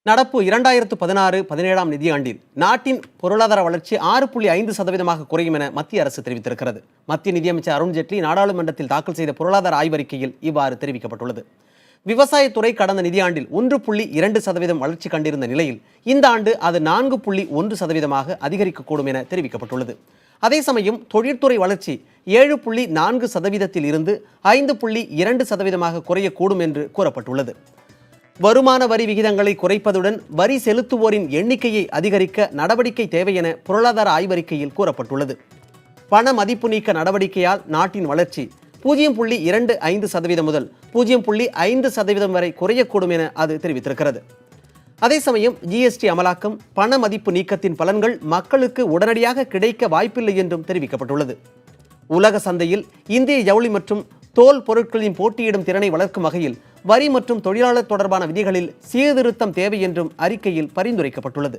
நடப்பு 2016-17 நிதியாண்டில் நாட்டின் பொருளாதார வளர்ச்சி 6.5% குறையும் என மத்திய அரசு தெரிவித்திருக்கிறது. மத்திய நிதியமைச்சர் அருண் ஜேட்லி நாடாளுமன்றத்தில் தாக்கல் செய்த பொருளாதார ஆய்வறிக்கையில் இவ்வாறு தெரிவிக்கப்பட்டுள்ளது. விவசாயத்துறை கடந்த நிதியாண்டில் 1.2% வளர்ச்சி கண்டிருந்த நிலையில் இந்த ஆண்டு அது 4.1% அதிகரிக்கக்கூடும் என தெரிவிக்கப்பட்டுள்ளது. அதே சமயம் தொழிற்துறை வளர்ச்சி 7.4% இருந்து 5.2% குறையக்கூடும் என்று கூறப்பட்டுள்ளது. வருமான வரி விகிதங்களை குறைப்பதுடன் வரி செலுத்துவோரின் எண்ணிக்கையை அதிகரிக்க நடவடிக்கை தேவை என பொருளாதார ஆய்வறிக்கையில் கூறப்பட்டுள்ளது. பண மதிப்பு நீக்க நடவடிக்கையால் நாட்டின் வளர்ச்சி 0.25% முதல் 0.5% வரை குறையக்கூடும் என அது தெரிவித்திருக்கிறது. அதே சமயம் ஜிஎஸ்டி அமலாக்கம், பண மதிப்பு நீக்கத்தின் பலன்கள் மக்களுக்கு உடனடியாக கிடைக்க வாய்ப்பில்லை என்றும் தெரிவிக்கப்பட்டுள்ளது. உலக சந்தையில் இந்திய ஜவுளி மற்றும் தோல் பொருட்களின் போட்டியிடும் திறனை வளர்க்கும் வகையில் வரி மற்றும் தொழிலாளர் தொடர்பான விதிகளில் சீர்திருத்தம் தேவை என்றும் அறிக்கையில் பரிந்துரைக்கப்பட்டுள்ளது.